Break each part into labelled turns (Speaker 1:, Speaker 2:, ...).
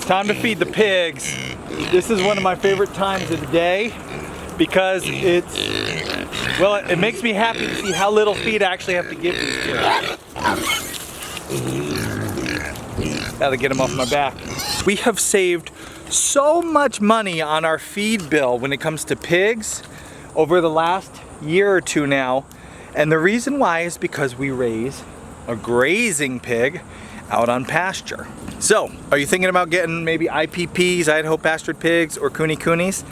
Speaker 1: time to feed the pigs. This is one of my favorite times of the day because it makes me happy to see how little feed I actually have to give these pigs. Gotta get them off my back. We have saved so much money on our feed bill when it comes to pigs over the last year or two now. And the reason why is because we raise a grazing pig out on pasture. So, are you thinking about getting maybe IPPs, Idaho Pastured Pigs, or Coonies?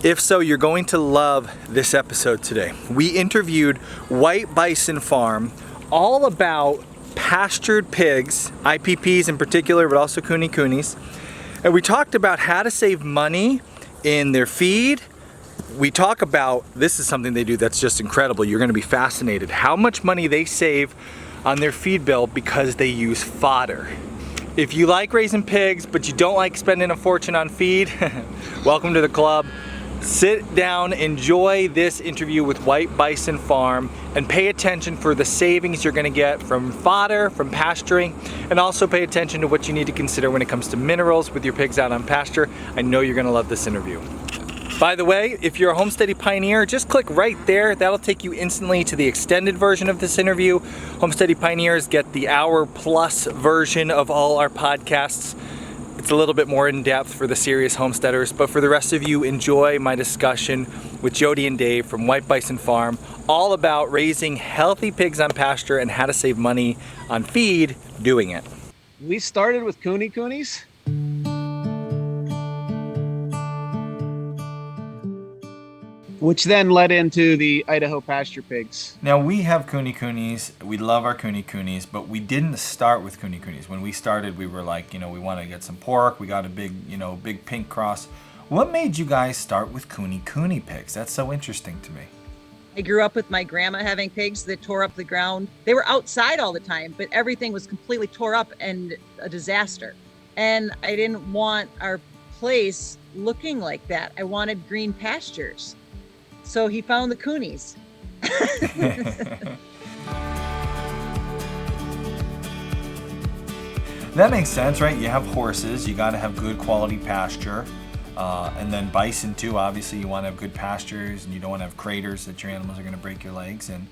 Speaker 1: If so, you're going to love this episode today. We interviewed White Bison Farm all about pastured pigs, IPPs in particular, but also Coonies. And we talked about how to save money in their feed. We talk about, this is something they do that's just incredible. You're gonna be fascinated how much money they save on their feed bill because they use fodder. If you like raising pigs, but you don't like spending a fortune on feed, welcome to the club. Sit down, enjoy this interview with White Bison Farm, and pay attention for the savings you're gonna get from fodder, from pasturing, and also pay attention to what you need to consider when it comes to minerals with your pigs out on pasture. I know you're gonna love this interview. By the way, if you're a Homesteady Pioneer, just click right there. That'll take you instantly to the extended version of this interview. Homesteady Pioneers get the hour-plus version of all our podcasts. It's a little bit more in-depth for the serious homesteaders, but for the rest of you, enjoy my discussion with Jodi and Dave from White Bison Farm, all about raising healthy pigs on pasture and how to save money on feed doing it.
Speaker 2: We started with Coonies, which then led into the Idaho Pastured Pigs.
Speaker 1: Now we have Coonies, we love our Coonies, but we didn't start with Coonies. When we started, we were like, we want to get some pork, we got a big, big pink cross. What made you guys start with Cooney pigs? That's so interesting to me.
Speaker 3: I grew up with my grandma having pigs that tore up the ground. They were outside all the time, but everything was completely tore up and a disaster. And I didn't want our place looking like that. I wanted green pastures. So he found the Coonies.
Speaker 1: That makes sense, right? You have horses, you got to have good quality pasture. And then bison too, obviously you want to have good pastures and you don't want to have craters that your animals are going to break your legs in.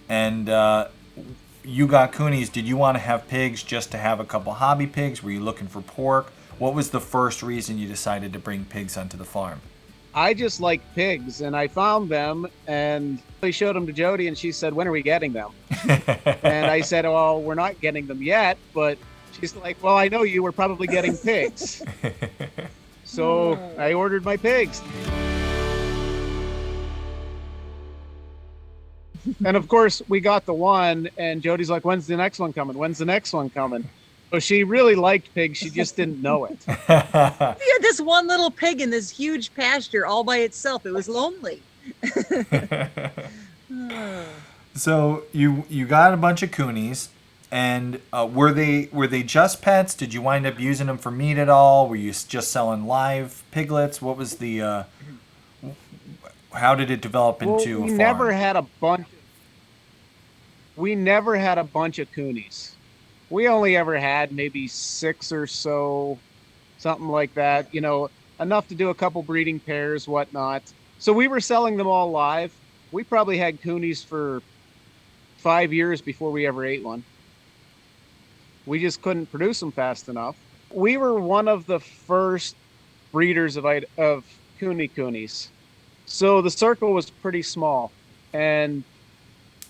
Speaker 1: And you got Coonies. Did you want to have pigs just to have a couple hobby pigs? Were you looking for pork? What was the first reason you decided to bring pigs onto the farm?
Speaker 2: I just like pigs, and I found them, and I showed them to Jodi, and she said, "When are we getting them?" And I said, "Well, we're not getting them yet," but she's like, "Well, I know you were probably getting pigs." So I ordered my pigs. And of course, we got the one, and Jodi's like, "When's the next one coming? When's the next one coming?" So she really liked pigs, she just didn't know it.
Speaker 3: We had this one little pig in this huge pasture all by itself. It was lonely.
Speaker 1: So you got a bunch of Coonies, and were they just pets? Did you wind up using them for meat at all? Were you just selling live piglets? What was the how did it develop into a farm?
Speaker 2: We never had a bunch of Coonies. We only ever had maybe 6 or so, something like that, enough to do a couple breeding pairs, whatnot. So we were selling them all live. We probably had Coonies for 5 years before we ever ate one. We just couldn't produce them fast enough. We were one of the first breeders of Coonies. So the circle was pretty small, and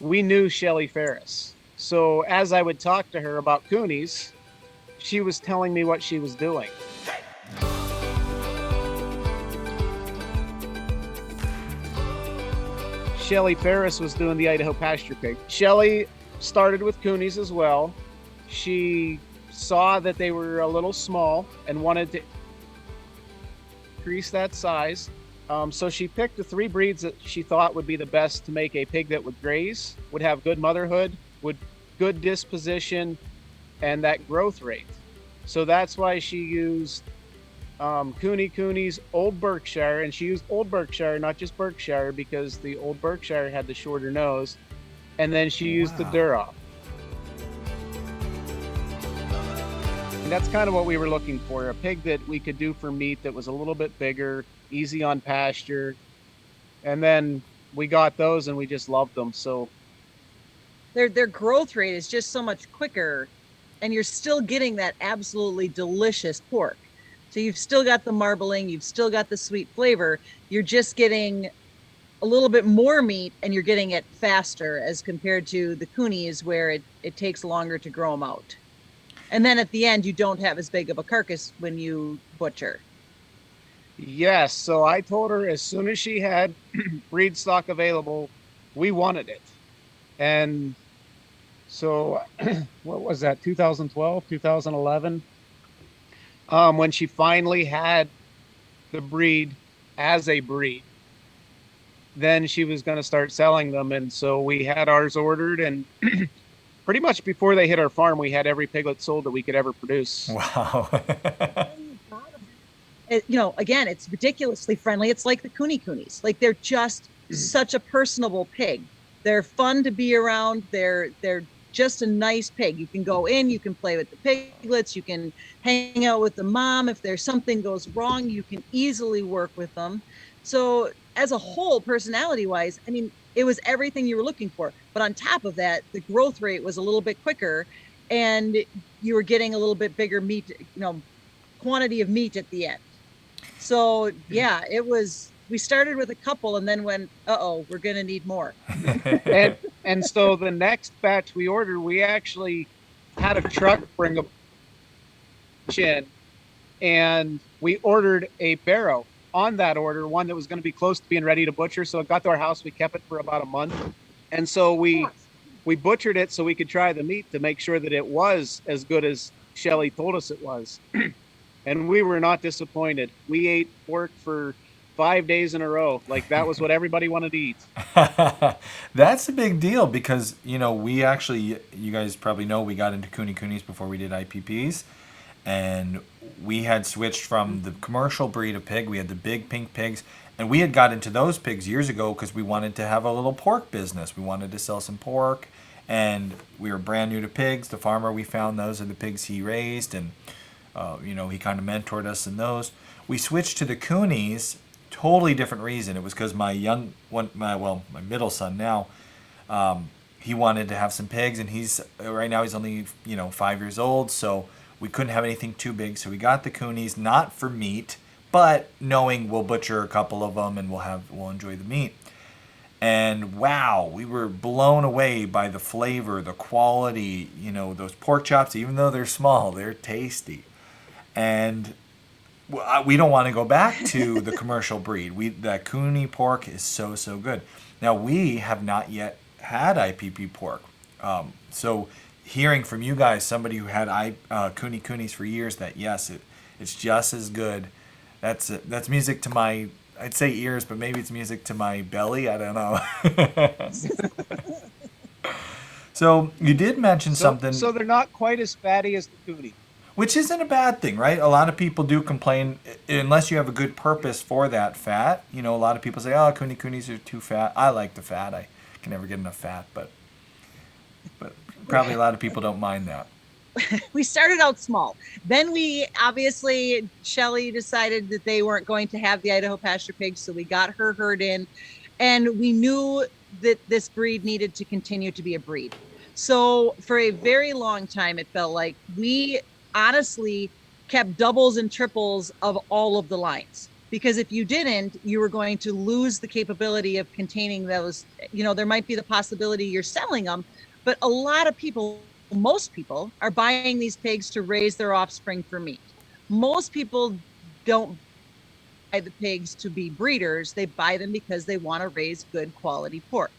Speaker 2: we knew Shelly Ferris. So as I would talk to her about Coonies, she was telling me what she was doing. Shelly Ferris was doing the Idaho Pastured Pig. Shelly started with Coonies as well. She saw that they were a little small and wanted to increase that size. So she picked the 3 breeds that she thought would be the best to make a pig that would graze, would have good motherhood, would good disposition, and that growth rate. So that's why she used Coonies Old Berkshire, and she used Old Berkshire, not just Berkshire, because the Old Berkshire had the shorter nose, and then she used the Duroc. And that's kind of what we were looking for, a pig that we could do for meat that was a little bit bigger, easy on pasture. And then we got those and we just loved them. So
Speaker 3: Their growth rate is just so much quicker, and you're still getting that absolutely delicious pork. So you've still got the marbling, you've still got the sweet flavor. You're just getting a little bit more meat, and you're getting it faster as compared to the coonies, where it takes longer to grow them out. And then at the end, you don't have as big of a carcass when you butcher.
Speaker 2: yes, so I told her as soon as she had breed stock available, we wanted it. And so what was that, 2012, 2011? When she finally had the breed as a breed, then she was going to start selling them. And so we had ours ordered, and pretty much before they hit our farm, we had every piglet sold that we could ever produce.
Speaker 1: Wow.
Speaker 3: Again, it's ridiculously friendly. It's like the coonies. Like, they're just such a personable pig. They're fun to be around. They're just a nice pig. You can go in, you can play with the piglets, you can hang out with the mom. If there's something goes wrong, you can easily work with them. So as a whole, personality wise, I mean, it was everything you were looking for. But on top of that, the growth rate was a little bit quicker, and you were getting a little bit bigger meat, quantity of meat at the end. So yeah, we started with a couple and then went, we're going to need more.
Speaker 2: and so the next batch we ordered, we actually had a truck bring a bunch in, and we ordered a barrow on that order, one that was going to be close to being ready to butcher. So it got to our house. We kept it for about a month. And so we butchered it so we could try the meat to make sure that it was as good as Shelly told us it was. And we were not disappointed. We ate pork for 5 days in a row. Like, that was what everybody wanted to eat.
Speaker 1: That's a big deal because, we actually, you guys probably know, we got into coonies before we did IPPs. And we had switched from the commercial breed of pig. We had the big pink pigs. And we had got into those pigs years ago because we wanted to have a little pork business. We wanted to sell some pork. And we were brand new to pigs. The farmer we found, those are the pigs he raised. And, he kind of mentored us in those. We switched to the coonies. Totally different reason. It was because my middle son now, he wanted to have some pigs, and right now he's only 5 years old, so we couldn't have anything too big. So we got the coonies, not for meat, but knowing we'll butcher a couple of them and we'll enjoy the meat. And wow, we were blown away by the flavor, the quality. Those pork chops, even though they're small, they're tasty. And we don't want to go back to the commercial breed. That cooney pork is so, so good. Now, we have not yet had IPP pork. So hearing from you guys, somebody who had coonies for years, that yes, it's just as good. That's music to my, I'd say ears, but maybe it's music to my belly. I don't know. So you did mention something.
Speaker 2: So they're not quite as fatty as the cooney.
Speaker 1: Which isn't a bad thing, right? A lot of people do complain, unless you have a good purpose for that fat. A lot of people say, coonies are too fat. I like the fat. I can never get enough fat, but probably a lot of people don't mind that.
Speaker 3: We started out small. Then Shelly decided that they weren't going to have the Idaho Pastured Pigs, so we got her herd in, and we knew that this breed needed to continue to be a breed. So for a very long time, it felt like we honestly kept doubles and triples of all of the lines, because if you didn't, you were going to lose the capability of containing those. There might be the possibility you're selling them, but a lot of people, most people, are buying these pigs to raise their offspring for meat. Most people don't buy the pigs to be breeders. They buy them because they want to raise good quality pork.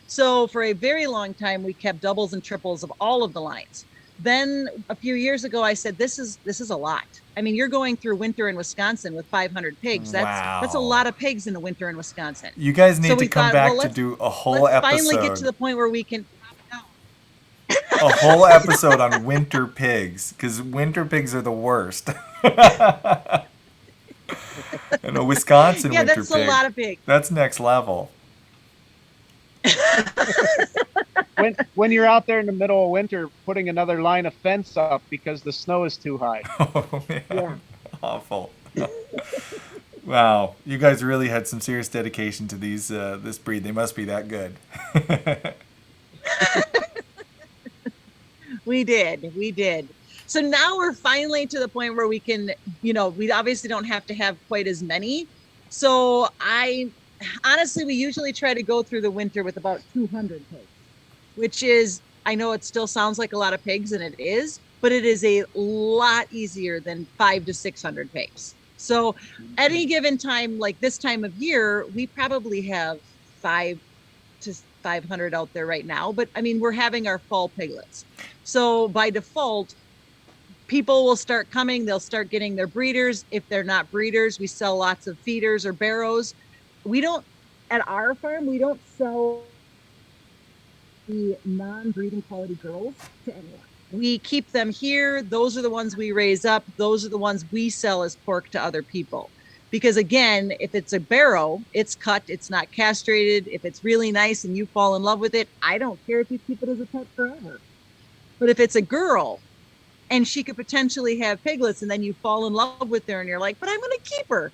Speaker 3: So for a very long time, we kept doubles and triples of all of the lines. Then a few years ago, I said, this is a lot. I mean, you're going through winter in Wisconsin with 500 pigs. That's a lot of pigs in the winter in Wisconsin.
Speaker 1: You guys need to come back to do a whole episode.
Speaker 3: Let's finally get to the point where we can
Speaker 1: a whole episode on winter pigs, because winter pigs are the worst. And a Wisconsin winter pig.
Speaker 3: Yeah, that's a lot of pigs.
Speaker 1: That's next level.
Speaker 2: when you're out there in the middle of winter putting another line of fence up because the snow is too high.
Speaker 1: Oh, man.
Speaker 3: Yeah.
Speaker 1: Awful. Wow, you guys really had some serious dedication to these this breed. They must be that good.
Speaker 3: We did. So now we're finally to the point where we can, we obviously don't have to have quite as many. So honestly, we usually try to go through the winter with about 200 pigs, which is, I know it still sounds like a lot of pigs, and it is, but it is a lot easier than 500 to 600 pigs. So any given time, like this time of year, we probably have 500 to 500 out there right now. But I mean, we're having our fall piglets. So by default, people will start coming, they'll start getting their breeders. If they're not breeders, we sell lots of feeders or barrows. At our farm, we don't sell the non-breeding quality girls to anyone. We keep them here. Those are the ones we raise up. Those are the ones we sell as pork to other people. Because again, if it's a barrow, it's cut, it's not castrated. If it's really nice and you fall in love with it, I don't care if you keep it as a pet forever. But if it's a girl and she could potentially have piglets and then you fall in love with her and you're like, but I'm going to keep her,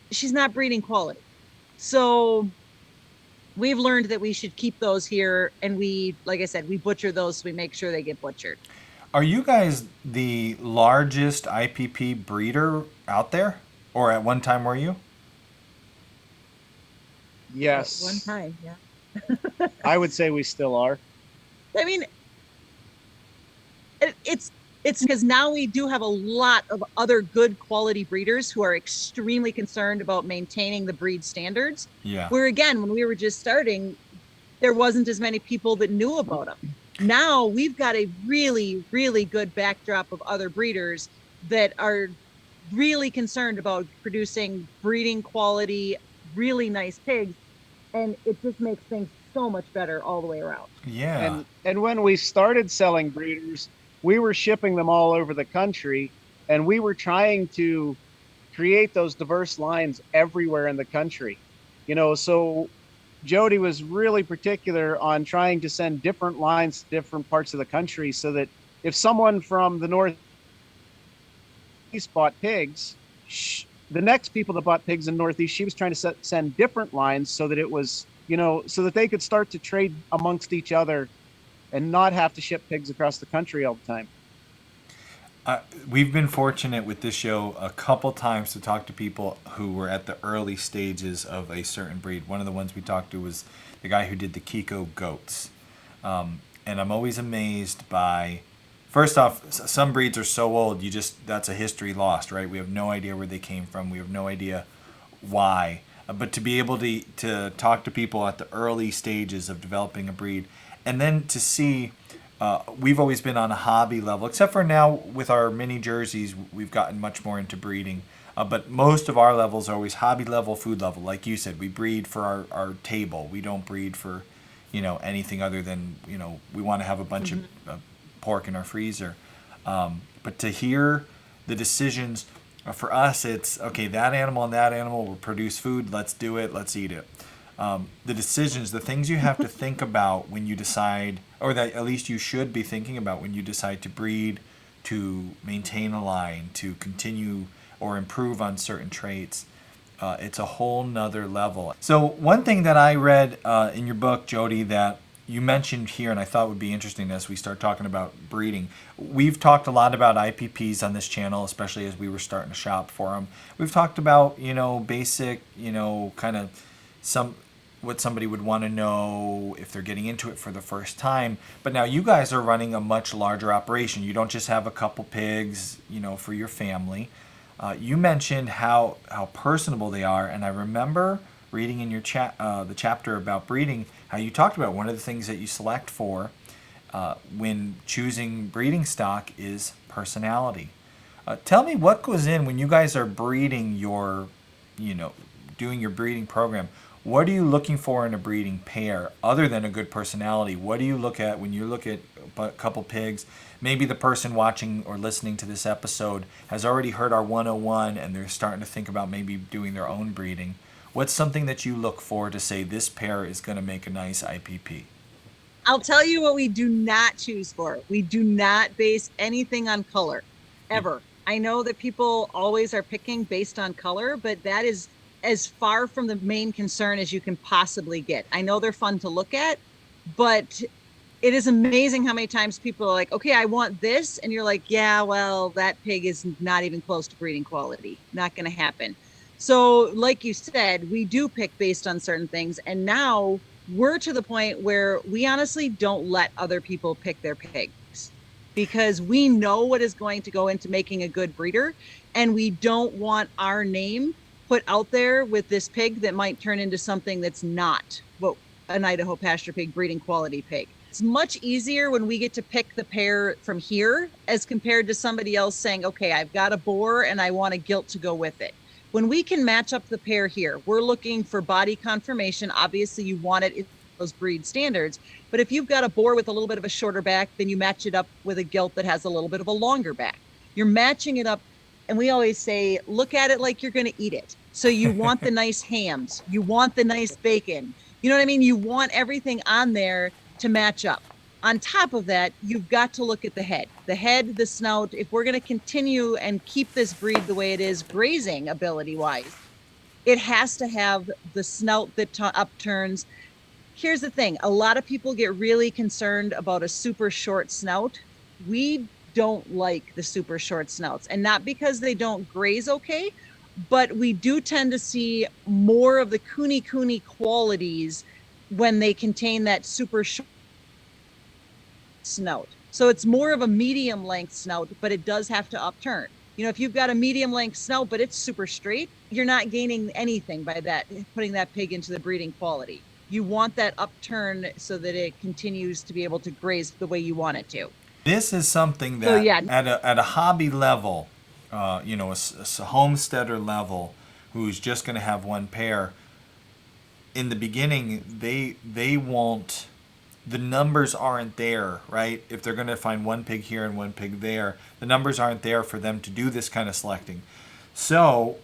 Speaker 3: she's not breeding quality. So we've learned that we should keep those here. And we, like I said, we butcher those. So we make sure they get butchered.
Speaker 1: Are you guys the largest IPP breeder out there? Or at one time were you?
Speaker 2: Yes.
Speaker 3: At one time, yeah.
Speaker 2: I would say we still are.
Speaker 3: I mean, it's because now we do have a lot of other good quality breeders who are extremely concerned about maintaining the breed standards.
Speaker 1: Yeah.
Speaker 3: Where again, when we were just starting, there wasn't as many people that knew about them. Now we've got a really, really good backdrop of other breeders that are really concerned about producing breeding quality, really nice pigs. And it just makes things so much better all the way around.
Speaker 1: Yeah.
Speaker 2: And when we started selling breeders, we were shipping them all over the country, and we were trying to create those diverse lines everywhere in the country. So Jodi was really particular on trying to send different lines to different parts of the country so that if someone from the Northeast bought pigs, the next people that bought pigs in Northeast, she was trying to send different lines so that it was, so that they could start to trade amongst each other and not have to ship pigs across the country all the time.
Speaker 1: We've been fortunate with this show a couple times to talk to people who were at the early stages of a certain breed. One of the ones we talked to was the guy who did the Kiko Goats. And I'm always amazed by, first off, some breeds are so old, that's a history lost, right? We have no idea where they came from. We have no idea why. But to be able to talk to people at the early stages of developing a breed, and then to see, we've always been on a hobby level, except for now with our mini jerseys, we've gotten much more into breeding. But most of our levels are always hobby level, food level. Like you said, we breed for our table. We don't breed for, anything other than, we want to have a bunch of pork in our freezer. But to hear the decisions, for us, it's, okay, that animal and that animal will produce food. Let's do it. Let's eat it. The decisions, the things you have to think about when you decide, or that at least you should be thinking about when you decide to breed, to maintain a line, to continue or improve on certain traits. It's a whole nother level. So one thing that I read in your book, Jodi, that you mentioned here, and I thought would be interesting as we start talking about breeding. We've talked a lot about IPPs on this channel, especially as we were starting to shop for them. We've talked about, basic, kind of what somebody would want to know if they're getting into it for the first time. But now you guys are running a much larger operation. You don't just have a couple pigs, for your family. You mentioned how personable they are, and I remember reading in your the chapter about breeding how you talked about one of the things that you select for when choosing breeding stock is personality. Tell me what goes in when you guys are breeding doing your breeding program. What are you looking for in a breeding pair other than a good personality? What do you look at when you look at a couple pigs? Maybe the person watching or listening to this episode has already heard our 101 and they're starting to think about maybe doing their own breeding. What's something that you look for to say this pair is going to make a nice IPP?
Speaker 3: I'll tell you what we do not choose for. We do not base anything on color, ever. I know that people always are picking based on color, but that is as far from the main concern as you can possibly get. I know they're fun to look at, but it is amazing how many times people are like, okay, I want this. And you're like, yeah, well, that pig is not even close to breeding quality. Not going to happen. So like you said, we do pick based on certain things. And now we're to the point where we honestly don't let other people pick their pigs because we know what is going to go into making a good breeder. And we don't want our name put out there with this pig that might turn into something that's not what an Idaho pasture pig breeding quality pig. It's much easier when we get to pick the pair from here as compared to somebody else saying, okay, I've got a boar and I want a gilt to go with it. When we can match up the pair here, we're looking for body conformation. Obviously, you want it in those breed standards. But if you've got a boar with a little bit of a shorter back, then you match it up with a gilt that has a little bit of a longer back. You're matching it up. And we always say, look at it like you're going to eat it. So you want the nice hams. You want the nice bacon. You know what I mean? You want everything on there to match up. On top of that, you've got to look at the head, the snout. If we're going to continue and keep this breed the way it is, grazing ability wise, it has to have the snout that upturns. Here's the thing. A lot of people get really concerned about a super short snout. We don't like the super short snouts, and not because they don't graze okay, but we do tend to see more of the cooney qualities when they contain that super short snout. So it's more of a medium length snout, but it does have to upturn. You know, if you've got a medium length snout, but it's super straight, you're not gaining anything by that, putting that pig into the breeding quality. You want that upturn so that it continues to be able to graze the way you want it to.
Speaker 1: This is something that at a hobby level, a homesteader level, who's just going to have one pair, in the beginning, they won't, the numbers aren't there, right? If they're going to find one pig here and one pig there, the numbers aren't there for them to do this kind of selecting. So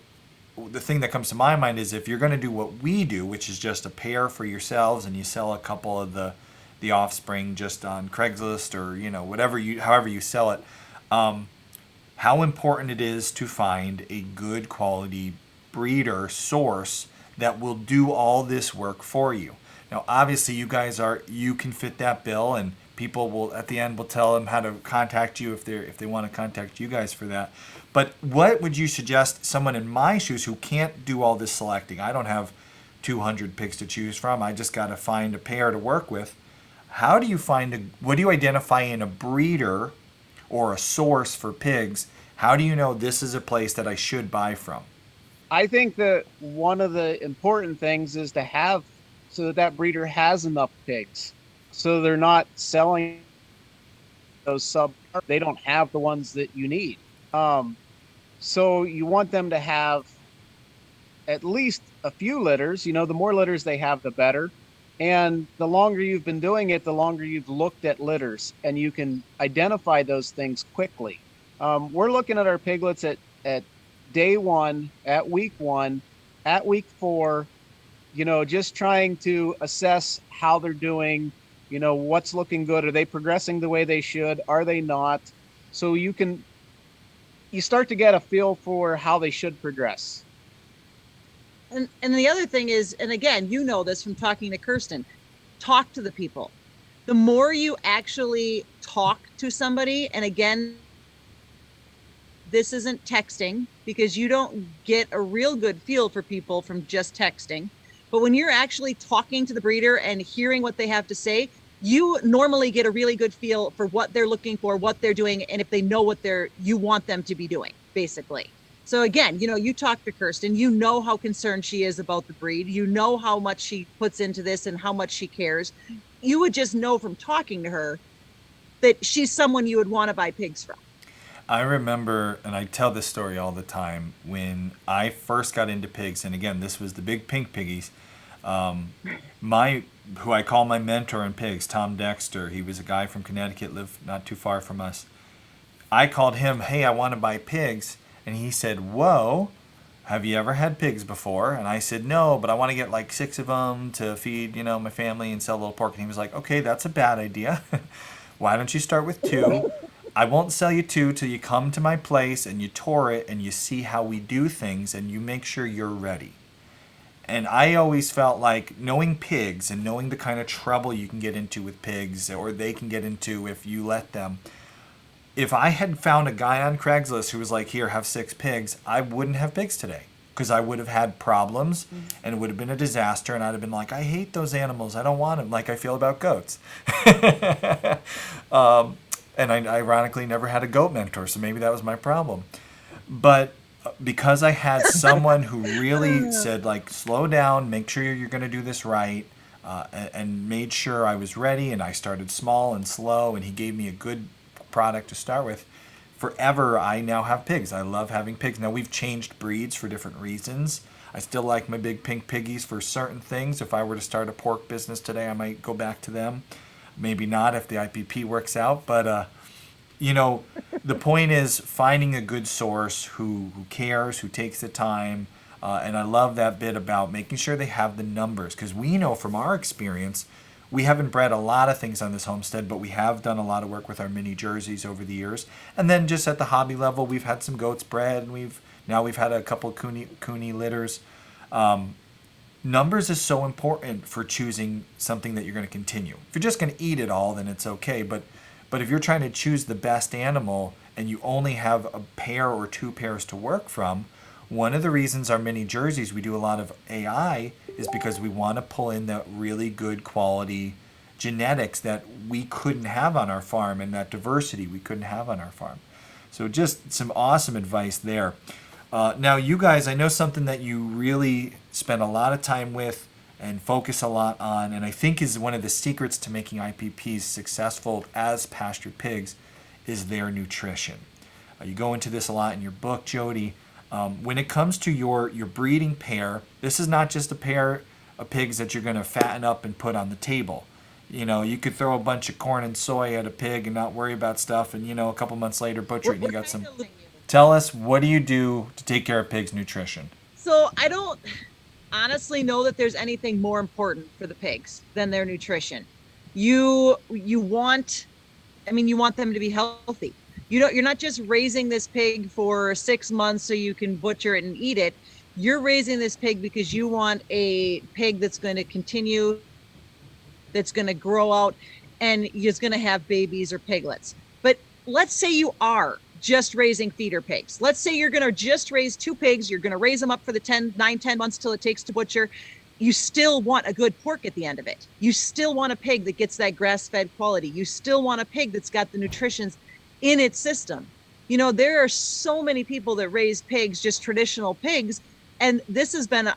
Speaker 1: the thing that comes to my mind is if you're going to do what we do, which is just a pair for yourselves and you sell a couple of the offspring just on Craigslist or, however you sell it, how important it is to find a good quality breeder source that will do all this work for you. Now, obviously, you can fit that bill, and people will at the end will tell them how to contact you if they want to contact you guys for that. But what would you suggest someone in my shoes who can't do all this selecting? I don't have 200 pigs to choose from. I just got to find a pair to work with. How do you what do you identify in a breeder or a source for pigs? How do you know this is a place that I should buy from?
Speaker 2: I think that one of the important things is to have so that breeder has enough pigs. So they're not selling those they don't have the ones that you need. So you want them to have at least a few litters. The more litters they have, the better. And the longer you've been doing it, the longer you've looked at litters, and you can identify those things quickly. We're looking at our piglets at day one, at week 1, at week 4, just trying to assess how they're doing, what's looking good. Are they progressing the way they should? Are they not? So you start to get a feel for how they should progress.
Speaker 3: And the other thing is, and again, you know this from talking to Kirsten, talk to the people. The more you actually talk to somebody, and again, this isn't texting because you don't get a real good feel for people from just texting. But when you're actually talking to the breeder and hearing what they have to say, you normally get a really good feel for what they're looking for, what they're doing, and if they know what you want them to be doing, basically. So again, you talk to Kirsten, you know how concerned she is about the breed. You know how much she puts into this and how much she cares. You would just know from talking to her that she's someone you would want to buy pigs from.
Speaker 1: I remember, and I tell this story all the time, when I first got into pigs, and again, this was the big pink piggies, who I call my mentor in pigs, Tom Dexter, he was a guy from Connecticut, lived not too far from us. I called him, hey, I want to buy pigs. And he said, whoa, have you ever had pigs before? And I said, no, but I want to get like 6 of them to feed, my family and sell a little pork. And he was like, okay, that's a bad idea. Why don't you start with 2? I won't sell you 2 till you come to my place and you tour it and you see how we do things and you make sure you're ready. And I always felt like knowing pigs and knowing the kind of trouble you can get into with pigs, or they can get into if you let them. If I had found a guy on Craigslist who was like, here, have 6 pigs, I wouldn't have pigs today, because I would have had problems and it would have been a disaster. And I'd have been like, I hate those animals. I don't want them, like I feel about goats. And I ironically never had a goat mentor, so maybe that was my problem. But because I had someone who really said, like, slow down, make sure you're going to do this right, and made sure I was ready, and I started small and slow, and he gave me a good product to start with. Forever, I now have pigs. I love having pigs. Now, we've changed breeds for different reasons. I still like my big pink piggies for certain things. If I were to start a pork business today, I might go back to them. Maybe not if the IPP works out, but the point is finding a good source who cares, who takes the time, and I love that bit about making sure they have the numbers, because we know from our experience, we haven't bred a lot of things on this homestead, but we have done a lot of work with our mini jerseys over the years. And then just at the hobby level, we've had some goats bred, and we've had a couple of cooney litters. Numbers is so important for choosing something that you're going to continue. If you're just going to eat it all, then it's okay. But if you're trying to choose the best animal and you only have a pair or 2 pairs to work from, one of the reasons our mini jerseys, we do a lot of AI, is because we want to pull in the really good quality genetics that we couldn't have on our farm, and that diversity we couldn't have on our farm. So just some awesome advice there. Now, you guys, I know something that you really spend a lot of time with and focus a lot on, and I think is one of the secrets to making IPPs successful as pastured pigs, is their nutrition. You go into this a lot in your book, Jodi. When it comes to your breeding pair, this is not just a pair of pigs that you're going to fatten up and put on the table. You could throw a bunch of corn and soy at a pig and not worry about stuff, and a couple months later butcher it and you got some. Tell us, what do you do to take care of pigs' nutrition?
Speaker 3: So I don't honestly know that there's anything more important for the pigs than their nutrition. You want them to be healthy. You're not just raising this pig for 6 months so you can butcher it and eat it. You're raising this pig because you want a pig that's going to continue, that's going to grow out, and is going to have babies or piglets. But let's say you are just raising feeder pigs. Let's say you're going to just raise 2 pigs. You're going to raise them up for the 9-10 months till it takes to butcher. You still want a good pork at the end of it. You still want a pig that gets that grass-fed quality. You still want a pig that's got the nutrition in its system. There are so many people that raise pigs, just traditional pigs. And this has been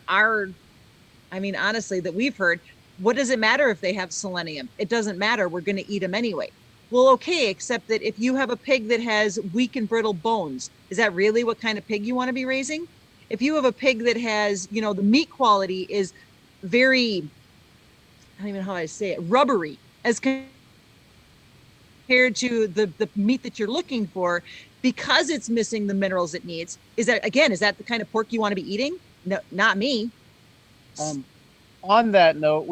Speaker 3: honestly, that we've heard, what does it matter if they have selenium? It doesn't matter. We're going to eat them anyway. Well, okay, except that if you have a pig that has weak and brittle bones, is that really what kind of pig you want to be raising? If you have a pig that has, the meat quality is very, I don't even know how I say it, rubbery as compared to the meat that you're looking for, because it's missing the minerals it needs, is that the kind of pork you want to be eating? No, not me.
Speaker 2: On that note,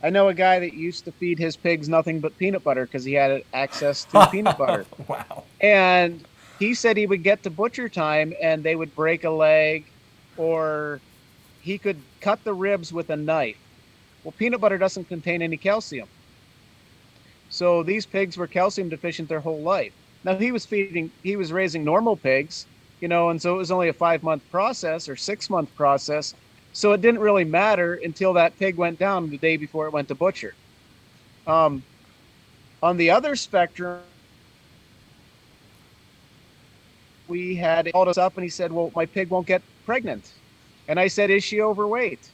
Speaker 2: I know a guy that used to feed his pigs nothing but peanut butter because he had access to peanut butter.
Speaker 1: Wow.
Speaker 2: And he said he would get to butcher time and they would break a leg, or he could cut the ribs with a knife. Well, peanut butter doesn't contain any calcium. So these pigs were calcium deficient their whole life. Now he was raising normal pigs, and so it was only a 5-month process or 6-month process. So it didn't really matter until that pig went down the day before it went to butcher. On the other spectrum, we had called us up and he said, well, my pig won't get pregnant. And I said, is she overweight?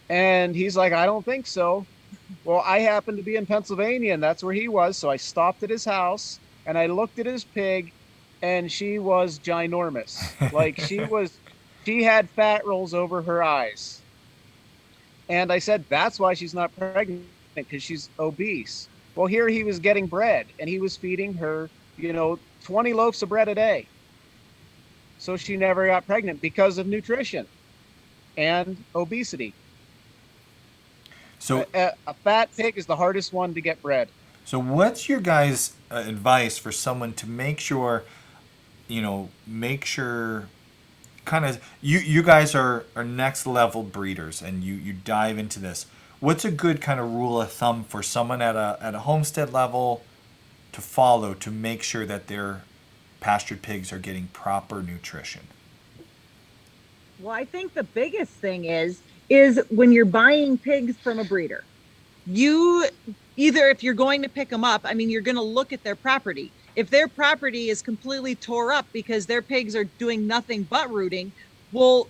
Speaker 2: And he's like, I don't think so. Well, I happened to be in Pennsylvania and that's where he was. So I stopped at his house and I looked at his pig and she was ginormous. Like she had fat rolls over her eyes. And I said, that's why she's not pregnant, because she's obese. Well, here he was getting bread and he was feeding her, 20 loaves of bread a day. so she never got pregnant because of nutrition and obesity.
Speaker 1: So,
Speaker 2: A fat pig is the hardest one to get bred.
Speaker 1: so what's your guys' advice for someone to make sure, make sure kind of you guys are next level breeders and you dive into this. What's a good kind of rule of thumb for someone at a homestead level to follow to make sure that their pastured pigs are getting proper nutrition?
Speaker 3: Well, I think the biggest thing is when you're buying pigs from a breeder, you either, if you're going to pick them up, I mean, you're going to look at their property. If their property is completely tore up because their pigs are doing nothing but rooting, well,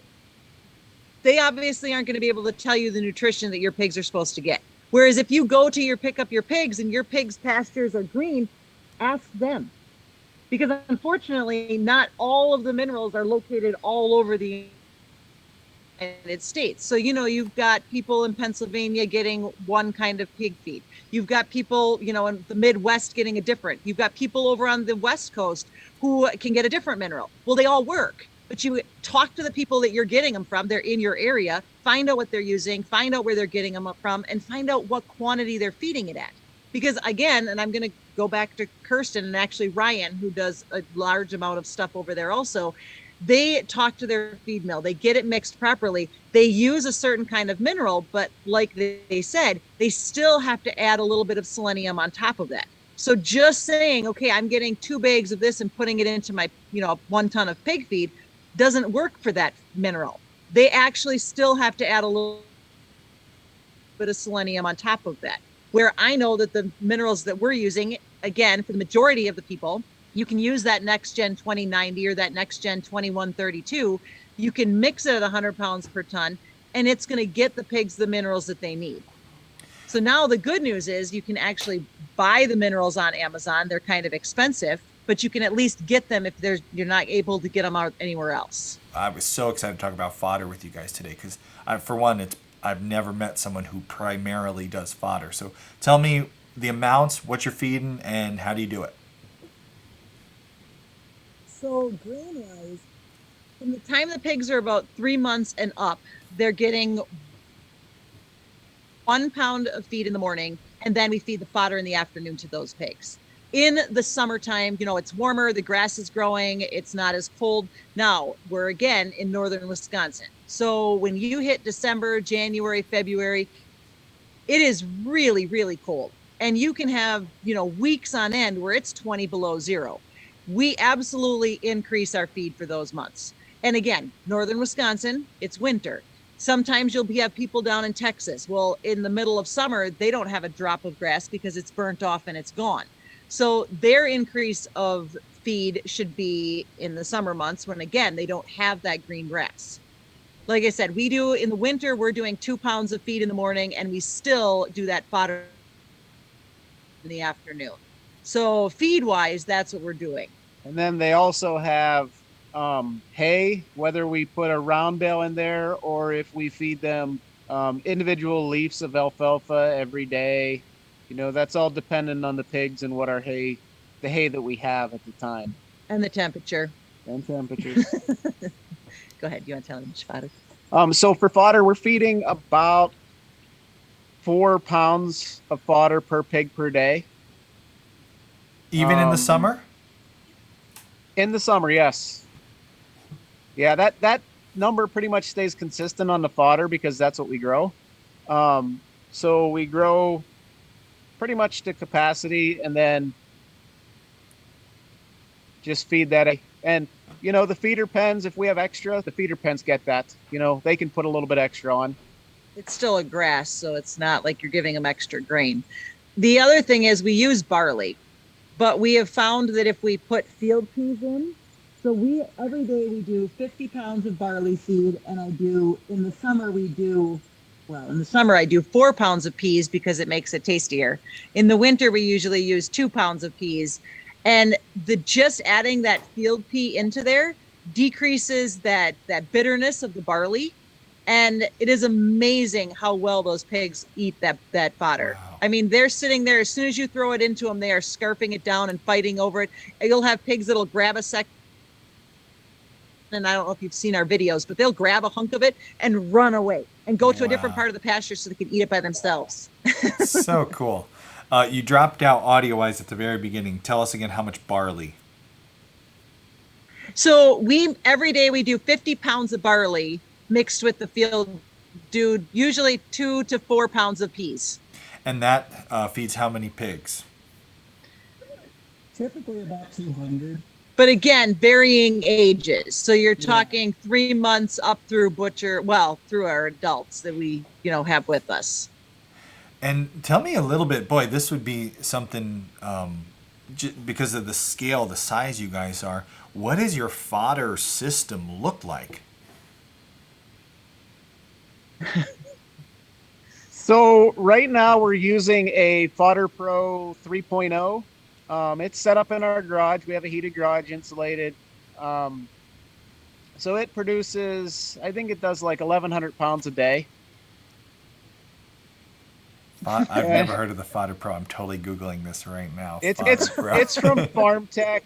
Speaker 3: they obviously aren't going to be able to tell you the nutrition that your pigs are supposed to get. Whereas if you go to pick up your pigs and your pigs' pastures are green, ask them. Because unfortunately, not all of the minerals are located all over the United States. So, you've got people in Pennsylvania getting one kind of pig feed. You've got people, in the Midwest getting a different. You've got people over on the West Coast who can get a different mineral. Well, they all work, but you talk to the people that you're getting them from. They're in your area. Find out what they're using, find out where they're getting them from, and find out what quantity they're feeding it at. Because again, and I'm going to go back to Kirsten and actually Ryan, who does a large amount of stuff over there also. They talk to their feed mill. They get it mixed properly. They use a certain kind of mineral, but like they said, they still have to add a little bit of selenium on top of that. So just saying, okay, I'm getting 2 bags of this and putting it into my, 1 ton of pig feed doesn't work for that mineral. They actually still have to add a little bit of selenium on top of that. Where I know that the minerals that we're using, again, for the majority of the people, you can use that next gen 2090 or that next gen 2132. You can mix it at 100 pounds per ton, and it's going to get the pigs the minerals that they need. So now the good news is you can actually buy the minerals on Amazon. They're kind of expensive, but you can at least get them if you're not able to get them out anywhere else.
Speaker 1: I was so excited to talk about fodder with you guys today because, for one, I've never met someone who primarily does fodder. So tell me the amounts, what you're feeding, and how do you do it?
Speaker 3: So grain-wise, from the time the pigs are about 3 months and up, they're getting 1 pound of feed in the morning, and then we feed the fodder in the afternoon to those pigs. In the summertime, it's warmer, the grass is growing, it's not as cold. Now, we're again in northern Wisconsin. So when you hit December, January, February, it is really, really cold. And you can have, weeks on end where it's 20 below zero. We absolutely increase our feed for those months. And again, northern Wisconsin, it's winter. Sometimes you'll have people down in Texas. Well, in the middle of summer, they don't have a drop of grass because it's burnt off and it's gone. So their increase of feed should be in the summer months when, again, they don't have that green grass. Like I said, we do in the winter, we're doing 2 pounds of feed in the morning, and we still do that fodder in the afternoon. So feed-wise, that's what we're doing.
Speaker 2: And then they also have hay, whether we put a round bale in there or if we feed them individual leaves of alfalfa every day. That's all dependent on the pigs and what the hay that we have at the time.
Speaker 3: And the temperature.
Speaker 2: And temperatures.
Speaker 3: Go ahead. You want to tell them fodder?
Speaker 2: So for fodder, we're feeding about 4 pounds of fodder per pig per day.
Speaker 1: Even in the summer?
Speaker 2: In the summer, yes. Yeah, that number pretty much stays consistent on the fodder because that's what we grow. So we grow pretty much to capacity and then just feed that. And, the feeder pens, if we have extra, the feeder pens get that. They can put a little bit extra on.
Speaker 3: It's still a grass, so it's not like you're giving them extra grain. The other thing is we use barley, but we have found that if we put field peas in, so every day we do 50 pounds of barley seed, and in the summer I do 4 pounds of peas because it makes it tastier. In the winter, we usually use 2 pounds of peas. And just adding that field pea into there decreases that bitterness of the barley. And it is amazing how well those pigs eat that fodder. Wow. I mean, they're sitting there, as soon as you throw it into them, they are scarfing it down and fighting over it. And you'll have pigs that'll grab a second and I don't know if you've seen our videos, but they'll grab a hunk of it and run away and go to a different part of the pasture so they can eat it by themselves.
Speaker 1: So cool. You dropped out audio-wise at the very beginning. Tell us again how much barley.
Speaker 3: So every day we do 50 pounds of barley mixed with the field, do usually 2 to 4 pounds of peas.
Speaker 1: And that feeds how many pigs?
Speaker 4: Typically about 200.
Speaker 3: But again, varying ages. So you're talking 3 months up through through our adults that we, have with us.
Speaker 1: And tell me a little bit, boy, this would be something, because of the scale, the size you guys are, what does your fodder system look like?
Speaker 2: So right now we're using a Fodder Pro 3.0. It's set up in our garage. We have a heated garage, insulated. So it produces, I think it does like 1,100 pounds a day.
Speaker 1: I've never heard of the Fodder Pro. I'm totally Googling this right now.
Speaker 2: It's from Farm Tech.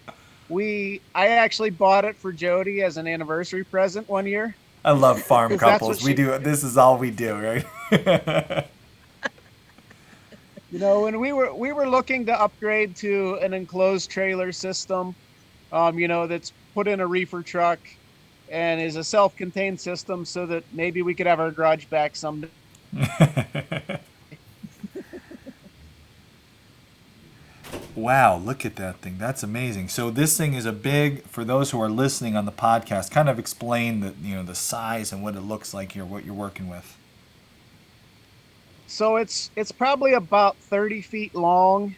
Speaker 2: I actually bought it for Jodi as an anniversary present one year.
Speaker 1: I love farm couples. This is all we do, right?
Speaker 2: When we were looking to upgrade to an enclosed trailer system, that's put in a reefer truck and is a self-contained system so that maybe we could have our garage back someday.
Speaker 1: Wow, look at that thing. That's amazing. So this thing is for those who are listening on the podcast, kind of explain the size and what it looks like here, what you're working with.
Speaker 2: So it's probably about 30 feet long.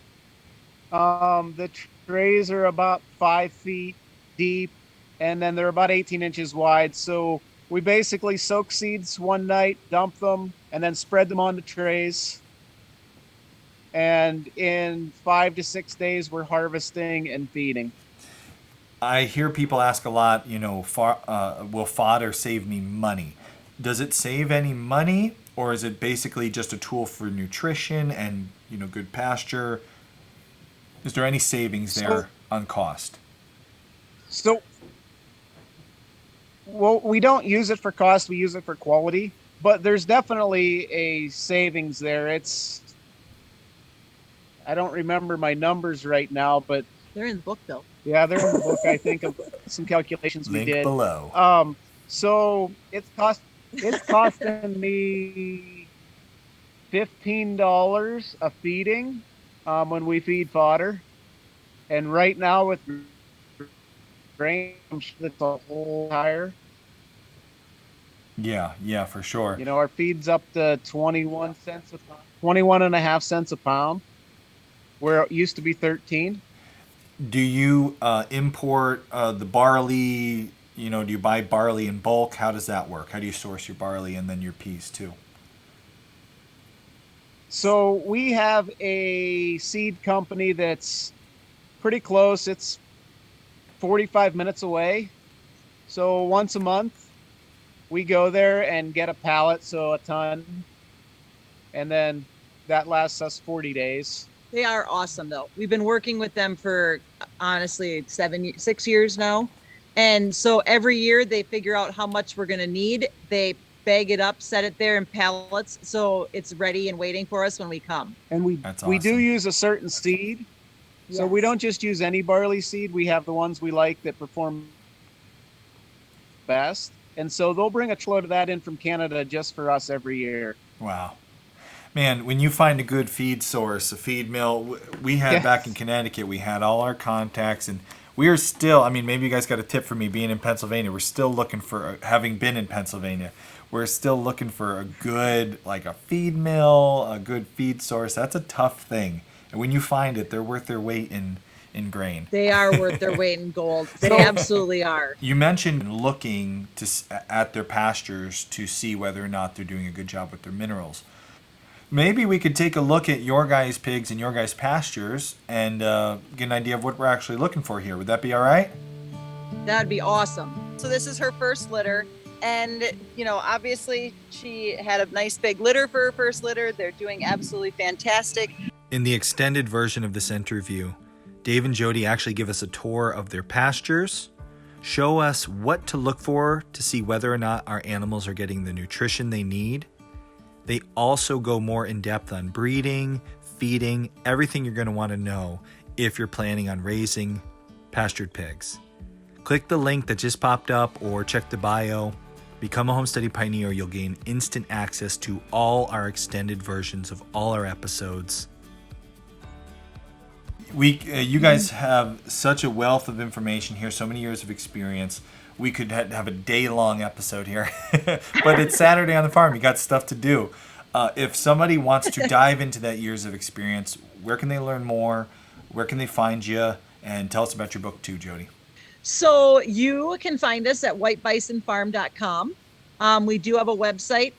Speaker 2: The trays are about 5 feet deep, and then they're about 18 inches wide. So we basically soak seeds one night, dump them, and then spread them on the trays. And in 5 to 6 days, we're harvesting and feeding.
Speaker 1: I hear people ask a lot, will fodder save me money? Does it save any money, or is it basically just a tool for nutrition and, good pasture? Is there any savings there on cost?
Speaker 2: Well, we don't use it for cost. We use it for quality. But there's definitely a savings there. I don't remember my numbers right now, but
Speaker 3: they're in the book, though.
Speaker 2: Yeah, they're in the book. I think of some calculations we did.
Speaker 1: Link below.
Speaker 2: So it's costing me $15 a feeding when we feed fodder, and right now with grain, I'm sure that's a whole higher.
Speaker 1: Yeah, for sure.
Speaker 2: Our feed's up to 21 and a half cents a pound, where it used to be 13.
Speaker 1: Do you import the barley? Do you buy barley in bulk? How does that work? How do you source your barley and then your peas too?
Speaker 2: So we have a seed company that's pretty close. It's 45 minutes away. So once a month, we go there and get a pallet, so a ton. And then that lasts us 40 days.
Speaker 3: They are awesome, though. We've been working with them for, honestly, 6 years now. And so every year they figure out how much we're going to need. They bag it up, set it there in pallets, so it's ready and waiting for us when we come.
Speaker 2: And we do use a certain seed. Yes. So we don't just use any barley seed. We have the ones we like that perform best. And so they'll bring a truckload of that in from Canada just for us every year.
Speaker 1: Wow. Man, when you find a good feed source, a feed mill, we had back in Connecticut, we had all our contacts, and we are still, maybe you guys got a tip for me being in Pennsylvania. We're still looking for, having been in Pennsylvania, we're still looking for a good, like a feed mill, a good feed source. That's a tough thing. And when you find it, they're worth their weight in grain.
Speaker 3: They are worth their weight in gold. They absolutely are.
Speaker 1: You mentioned looking at their pastures to see whether or not they're doing a good job with their minerals. Maybe we could take a look at your guys' pigs and your guys' pastures and get an idea of what we're actually looking for here. Would that be all right?
Speaker 3: That'd be awesome. So this is her first litter. And, obviously she had a nice big litter for her first litter. They're doing absolutely fantastic.
Speaker 1: In the extended version of this interview, Dave and Jodi actually give us a tour of their pastures, show us what to look for to see whether or not our animals are getting the nutrition they need. They also go more in depth on breeding, feeding, everything you're going to want to know if you're planning on raising pastured pigs. Click the link that just popped up or check the bio. Become a Homesteady Pioneer. You'll gain instant access to all our extended versions of all our episodes. You guys have such a wealth of information here, so many years of experience. We could have a day-long episode here, but it's Saturday on the farm. You got stuff to do. If somebody wants to dive into that years of experience, where can they learn more? Where can they find you? And tell us about your book too, Jodi.
Speaker 3: So you can find us at whitebisonfarm.com. We do have a website.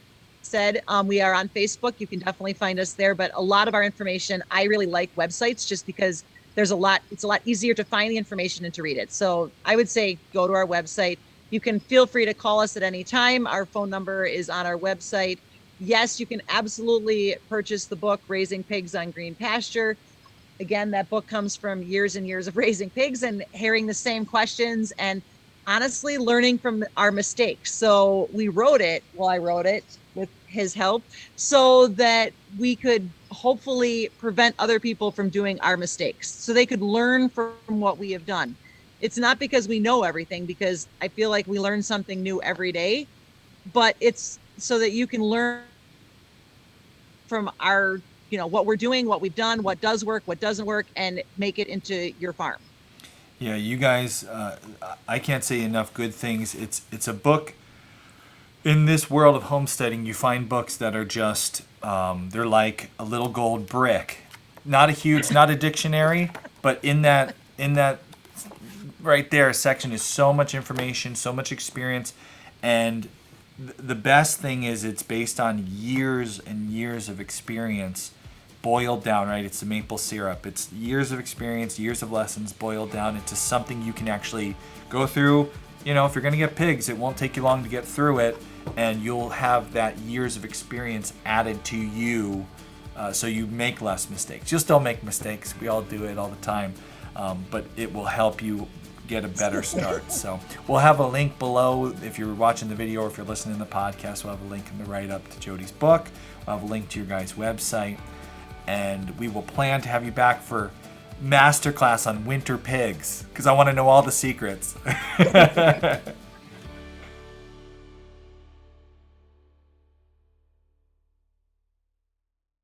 Speaker 3: We are on Facebook. You can definitely find us there. But a lot of our information, I really like websites just because it's a lot easier to find the information and to read it. So I would say go to our website. You can feel free to call us at any time. Our phone number is on our website. Yes, you can absolutely purchase the book, Raising Pigs on Green Pasture. Again, that book comes from years and years of raising pigs and hearing the same questions and honestly learning from our mistakes. So I wrote it with his help so that we could hopefully prevent other people from doing our mistakes, so they could learn from what we have done. It's not because we know everything, because I feel like we learn something new every day, but it's so that you can learn from our, what we're doing, what we've done, what does work, what doesn't work, and make it into your farm.
Speaker 1: Yeah, you guys, I can't say enough good things. It's a book. In this world of homesteading, you find books that are just, they're like a little gold brick. It's not a dictionary, but in that right there section is so much information, so much experience, and the best thing is it's based on years and years of experience boiled down, right? It's the maple syrup. It's years of experience, years of lessons boiled down into something you can actually go through. If you're going to get pigs, it won't take you long to get through it, and you'll have that years of experience added to you, so you make less mistakes. You'll still make mistakes. We all do it all the time, but it will help you get a better start. So we'll have a link below if you're watching the video, or if you're listening to the podcast. We'll have a link in the write-up to Jodi's book. We'll have a link to your guys' website, and we will plan to have you back for masterclass on winter pigs, because I want to know all the secrets.